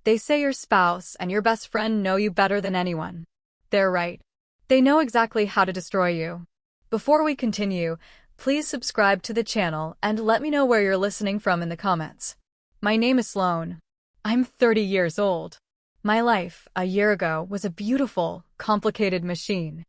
They say your spouse and your best friend know you better than anyone. They're right. They know exactly how to destroy you. Before we continue, please subscribe to the channel and let me know where you're listening from in the comments. My name is Sloan. I'm 30 years old. My life, a year ago, was a beautiful, complicated machine.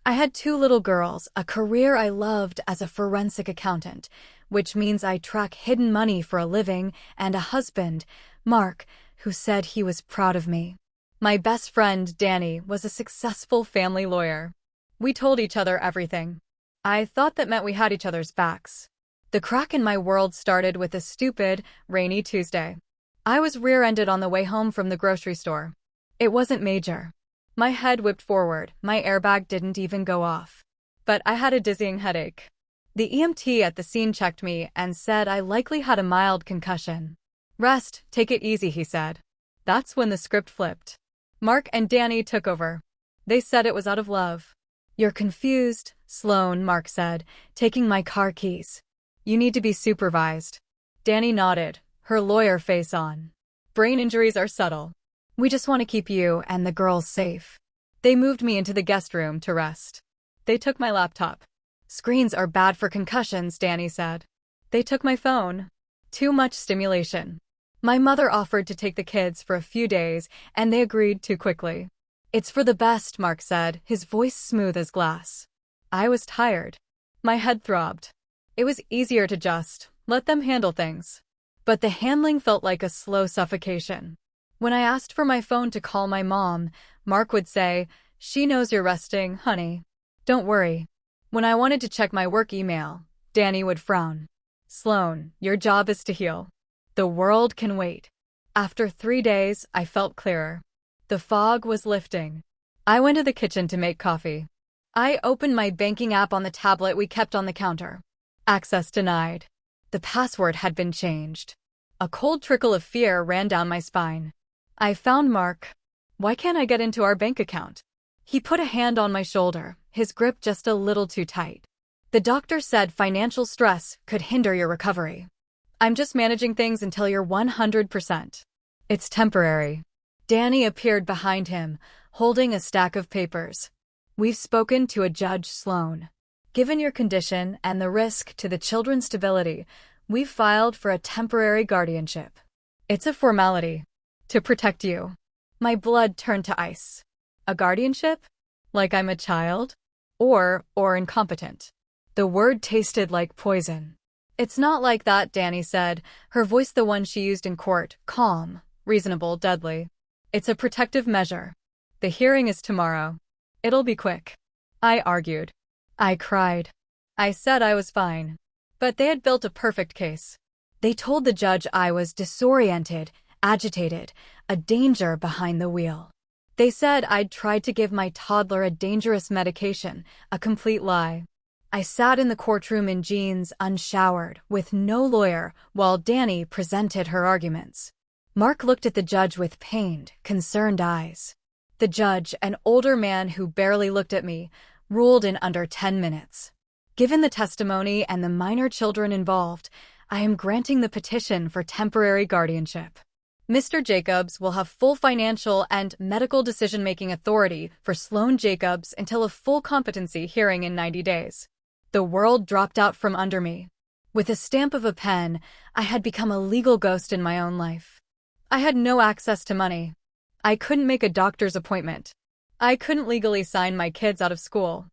I had 2 little girls, a career I loved as a forensic accountant, which means I track hidden money for a living, and a husband, Mark, who said he was proud of me. My best friend, Danny, was a successful family lawyer. We told each other everything. I thought that meant we had each other's backs. The crack in my world started with a stupid, rainy Tuesday. I was rear-ended on the way home from the grocery store. It wasn't major. My head whipped forward, my airbag didn't even go off. But I had a dizzying headache. The EMT at the scene checked me and said I likely had a mild concussion. "Rest, take it easy," he said. That's when the script flipped. Mark and Danny took over. They said it was out of love. "You're confused, Sloan," Mark said, taking my car keys. "You need to be supervised." Danny nodded, her lawyer face on. "Brain injuries are subtle. We just want to keep you and the girls safe." They moved me into the guest room to rest. They took my laptop. "Screens are bad for concussions," Danny said. They took my phone. Too much stimulation. My mother offered to take the kids for a few days, and they agreed too quickly. "It's for the best," Mark said, his voice smooth as glass. I was tired. My head throbbed. It was easier to just let them handle things. But the handling felt like a slow suffocation. When I asked for my phone to call my mom, Mark would say, "She knows you're resting, honey. Don't worry." When I wanted to check my work email, Danny would frown. "Sloan, your job is to heal. The world can wait." After 3 days, I felt clearer. The fog was lifting. I went to the kitchen to make coffee. I opened my banking app on the tablet we kept on the counter. Access denied. The password had been changed. A cold trickle of fear ran down my spine. I found Mark. "Why can't I get into our bank account?" He put a hand on my shoulder, his grip just a little too tight. "The doctor said financial stress could hinder your recovery. I'm just managing things until you're 100%. It's temporary." Danny appeared behind him, holding a stack of papers. "We've spoken to a judge, Sloan. Given your condition and the risk to the children's stability, we've filed for a temporary guardianship. It's a formality. To protect you." My blood turned to ice. A guardianship? Like I'm a child? Or incompetent. The word tasted like poison. "It's not like that," Danny said, her voice the one she used in court, calm, reasonable, deadly. "It's a protective measure. The hearing is tomorrow. It'll be quick." I argued. I cried. I said I was fine. But they had built a perfect case. They told the judge I was disoriented, agitated, a danger behind the wheel. They said I'd tried to give my toddler a dangerous medication, a complete lie. I sat in the courtroom in jeans, unshowered, with no lawyer, while Danny presented her arguments. Mark looked at the judge with pained, concerned eyes. The judge, an older man who barely looked at me, ruled in under 10 minutes. "Given the testimony and the minor children involved, I am granting the petition for temporary guardianship. Mr. Jacobs will have full financial and medical decision-making authority for Sloan Jacobs until a full competency hearing in 90 days. The world dropped out from under me. With a stamp of a pen, I had become a legal ghost in my own life. I had no access to money. I couldn't make a doctor's appointment. I couldn't legally sign my kids out of school.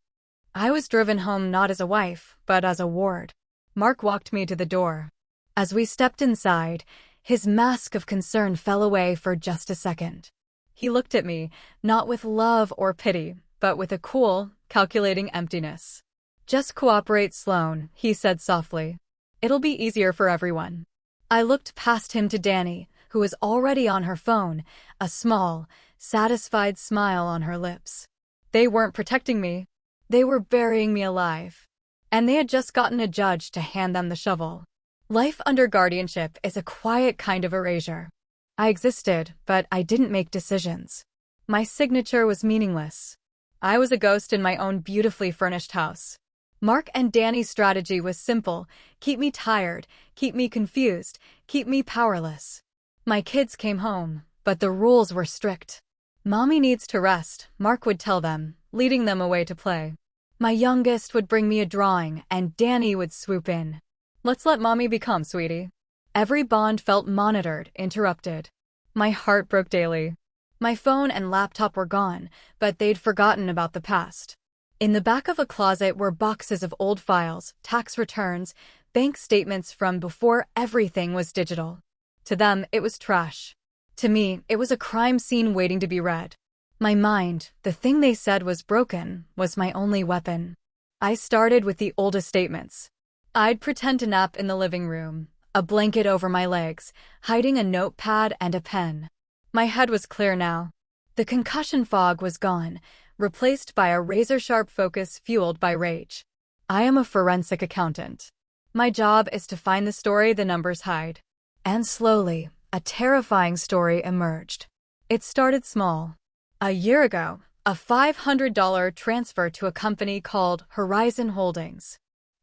I was driven home not as a wife, but as a ward. Mark walked me to the door. As we stepped inside, his mask of concern fell away for just a second. He looked at me, not with love or pity, but with a cool, calculating emptiness. "Just cooperate, Sloan," he said softly. "It'll be easier for everyone." I looked past him to Danny, who was already on her phone, a small, satisfied smile on her lips. They weren't protecting me. They were burying me alive. And they had just gotten a judge to hand them the shovel. Life under guardianship is a quiet kind of erasure. I existed, but I didn't make decisions. My signature was meaningless. I was a ghost in my own beautifully furnished house. Mark and Danny's strategy was simple: keep me tired, keep me confused, keep me powerless. My kids came home, But the rules were strict. "Mommy needs to rest," Mark would tell them, leading them away to play. My youngest would bring me a drawing, and Danny would swoop in. "Let's let mommy be calm, sweetie." Every bond felt monitored, interrupted. My heart broke daily. My phone and laptop were gone, but they'd forgotten about the past. In the back of a closet were boxes of old files, tax returns, bank statements from before everything was digital. To them, it was trash. To me, it was a crime scene waiting to be read. My mind, the thing they said was broken, was my only weapon. I started with the oldest statements. I'd pretend to nap in the living room, a blanket over my legs, hiding a notepad and a pen. My head was clear now. The concussion fog was gone, replaced by a razor-sharp focus fueled by rage. I am a forensic accountant. My job is to find the story the numbers hide. And slowly, a terrifying story emerged. It started small. A year ago, a $500 transfer to a company called Horizon Holdings.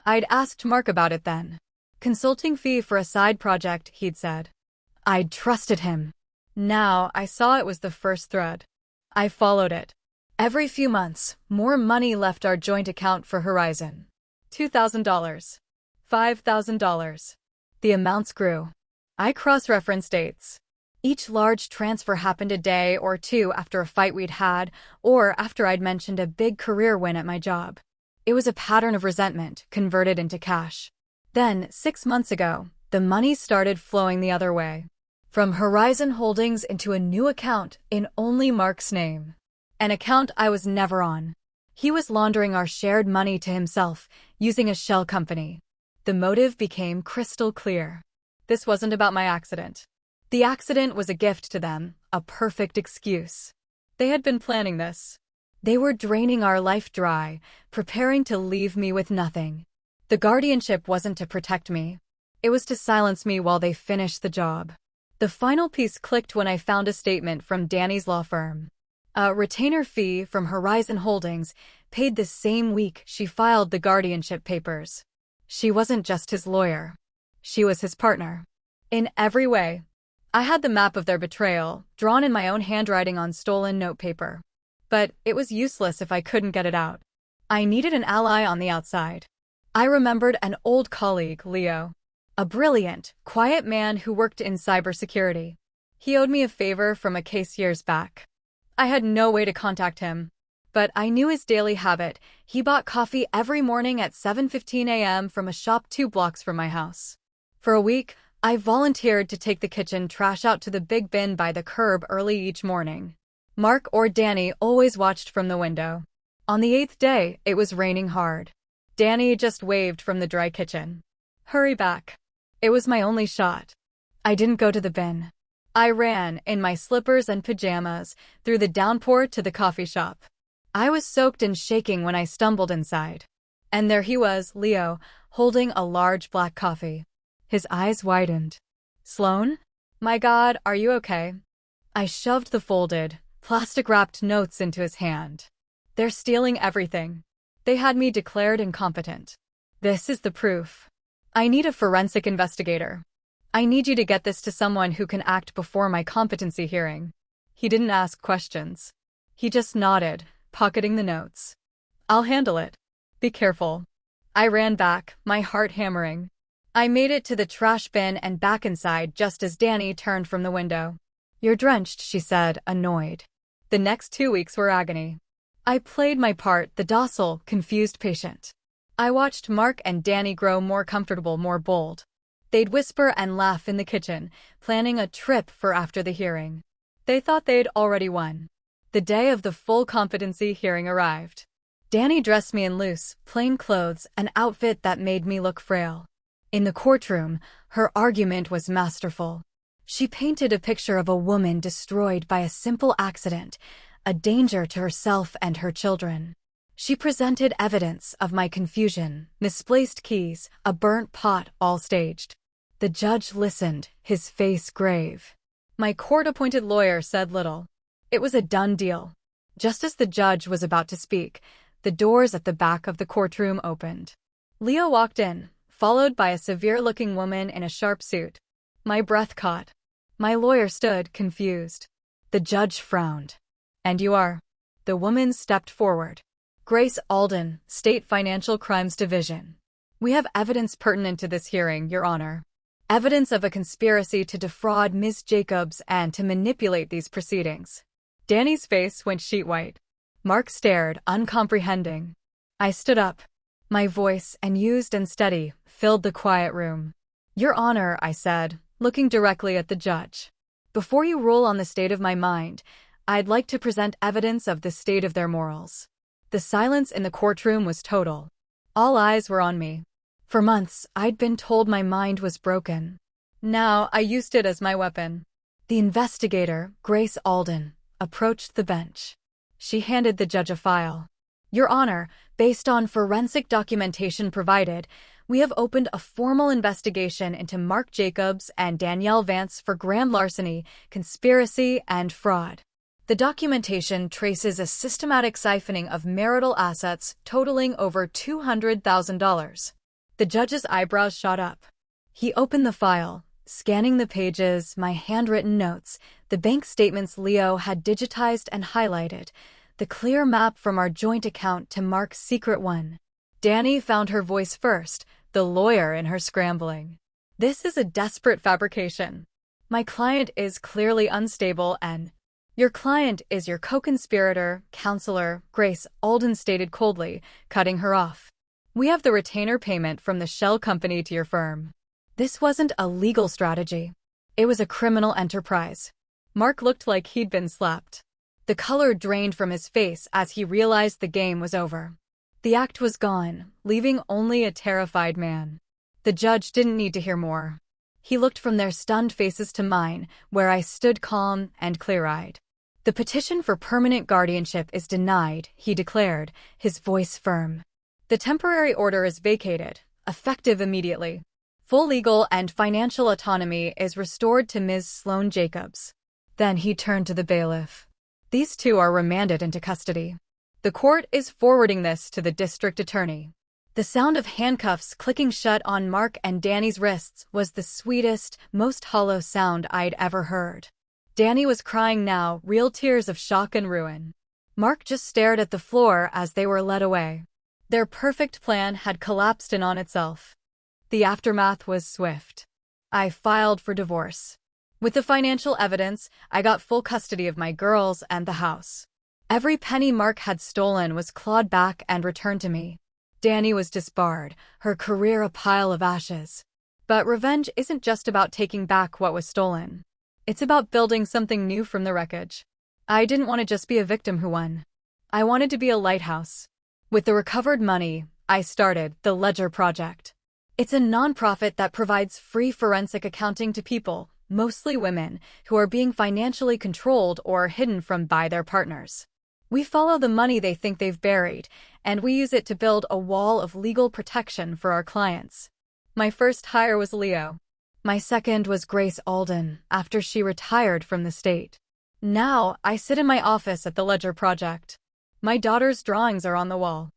I'd asked Mark about it then. Consulting fee for a side project, he'd said. I'd trusted him. Now I saw it was the first thread. I followed it. Every few months, more money left our joint account for Horizon. $2,000. $5,000. The amounts grew. I cross-referenced dates. Each large transfer happened a day or two after a fight we'd had, or after I'd mentioned a big career win at my job. It was a pattern of resentment converted into cash. Then, 6 months ago, the money started flowing the other way. From Horizon Holdings into a new account in only Mark's name. An account I was never on. He was laundering our shared money to himself, using a shell company. The motive became crystal clear. This wasn't about my accident. The accident was a gift to them, a perfect excuse. They had been planning this. They were draining our life dry, preparing to leave me with nothing. The guardianship wasn't to protect me. It was to silence me while they finished the job. The final piece clicked when I found a statement from Danny's law firm. A retainer fee from Horizon Holdings paid the same week she filed the guardianship papers. She wasn't just his lawyer. She was his partner. In every way. I had the map of their betrayal, drawn in my own handwriting on stolen notepaper. But it was useless if I couldn't get it out. I needed an ally on the outside. I remembered an old colleague, Leo. A brilliant, quiet man who worked in cybersecurity. He owed me a favor from a case years back. I had no way to contact him. But I knew his daily habit. He bought coffee every morning at 7:15 a.m. from a shop 2 blocks from my house. For a week, I volunteered to take the kitchen trash out to the big bin by the curb early each morning. Mark or Danny always watched from the window. On the 8th day, it was raining hard. Danny just waved from the dry kitchen. Hurry back. It was my only shot. I didn't go to the bin. I ran, in my slippers and pajamas, through the downpour to the coffee shop. I was soaked and shaking when I stumbled inside. And there he was, Leo, holding a large black coffee. His eyes widened. Sloan? My God, are you okay? I shoved the folded, plastic-wrapped notes into his hand. They're stealing everything. They had me declared incompetent. This is the proof. I need a forensic investigator. I need you to get this to someone who can act before my competency hearing. He didn't ask questions. He just nodded, pocketing the notes. I'll handle it. Be careful. I ran back, my heart hammering. I made it to the trash bin and back inside just as Danny turned from the window. You're drenched, she said, annoyed. The next 2 weeks were agony. I played my part, the docile, confused patient. I watched Mark and Danny grow more comfortable, more bold. They'd whisper and laugh in the kitchen, planning a trip for after the hearing. They thought they'd already won. The day of the full competency hearing arrived. Danny dressed me in loose, plain clothes, an outfit that made me look frail. In the courtroom, her argument was masterful. She painted a picture of a woman destroyed by a simple accident, a danger to herself and her children. She presented evidence of my confusion, misplaced keys, a burnt pot, all staged. The judge listened, his face grave. My court-appointed lawyer said little. It was a done deal. Just as the judge was about to speak, the doors at the back of the courtroom opened. Leo walked in, followed by a severe-looking woman in a sharp suit. My breath caught. My lawyer stood, confused. The judge frowned. And you are? The woman stepped forward. Grace Alden, State Financial Crimes Division. We have evidence pertinent to this hearing, Your Honor. Evidence of a conspiracy to defraud Ms. Jacobs and to manipulate these proceedings. Danny's face went sheet white. Mark stared, uncomprehending. I stood up. My voice, unused and steady, filled the quiet room. Your Honor, I said, looking directly at the judge. Before you rule on the state of my mind, I'd like to present evidence of the state of their morals. The silence in the courtroom was total. All eyes were on me. For months, I'd been told my mind was broken. Now, I used it as my weapon. The investigator, Grace Alden, approached the bench. She handed the judge a file. Your Honor, based on forensic documentation provided, we have opened a formal investigation into Mark Jacobs and Danielle Vance for grand larceny, conspiracy, and fraud. The documentation traces a systematic siphoning of marital assets totaling over $200,000. The judge's eyebrows shot up. He opened the file, scanning the pages, my handwritten notes, the bank statements Leo had digitized and highlighted, the clear map from our joint account to Mark's secret one. Danny found her voice first, the lawyer in her scrambling. This is a desperate fabrication. My client is clearly unstable and... Your client is your co-conspirator, counselor, Grace Alden stated coldly, cutting her off. We have the retainer payment from the shell company to your firm. This wasn't a legal strategy. It was a criminal enterprise. Mark looked like he'd been slapped. The color drained from his face as he realized the game was over. The act was gone, leaving only a terrified man. The judge didn't need to hear more. He looked from their stunned faces to mine, where I stood calm and clear-eyed. The petition for permanent guardianship is denied, he declared, his voice firm. The temporary order is vacated, effective immediately. Full legal and financial autonomy is restored to Ms. Sloane Jacobs. Then he turned to the bailiff. These two are remanded into custody. The court is forwarding this to the district attorney. The sound of handcuffs clicking shut on Mark and Danny's wrists was the sweetest, most hollow sound I'd ever heard. Danny was crying now, real tears of shock and ruin. Mark just stared at the floor as they were led away. Their perfect plan had collapsed in on itself. The aftermath was swift. I filed for divorce. With the financial evidence, I got full custody of my girls and the house. Every penny Mark had stolen was clawed back and returned to me. Danny was disbarred, her career a pile of ashes. But revenge isn't just about taking back what was stolen. It's about building something new from the wreckage. I didn't want to just be a victim who won. I wanted to be a lighthouse. With the recovered money, I started the Ledger Project. It's a nonprofit that provides free forensic accounting to people, mostly women, who are being financially controlled or hidden from by their partners. We follow the money they think they've buried, and we use it to build a wall of legal protection for our clients. My first hire was Leo. My second was Grace Alden, after she retired from the state. Now, I sit in my office at the Ledger Project. My daughter's drawings are on the wall.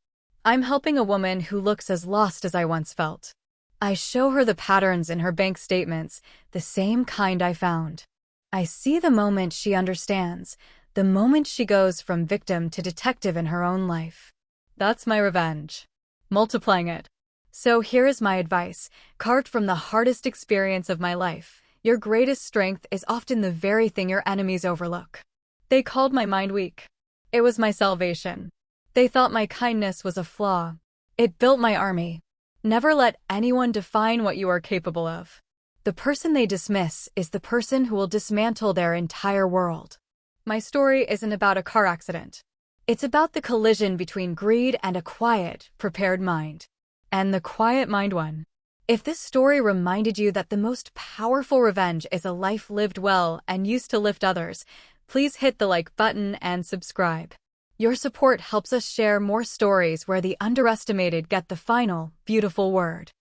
I'm helping a woman who looks as lost as I once felt. I show her the patterns in her bank statements, the same kind I found. I see the moment she understands, the moment she goes from victim to detective in her own life. That's my revenge. Multiplying it. So here is my advice, carved from the hardest experience of my life. Your greatest strength is often the very thing your enemies overlook. They called my mind weak. It was my salvation. They thought my kindness was a flaw. It built my army. Never let anyone define what you are capable of. The person they dismiss is the person who will dismantle their entire world. My story isn't about a car accident. It's about the collision between greed and a quiet, prepared mind. And the quiet mind won. If this story reminded you that the most powerful revenge is a life lived well and used to lift others, please hit the like button and subscribe. Your support helps us share more stories where the underestimated get the final, beautiful word.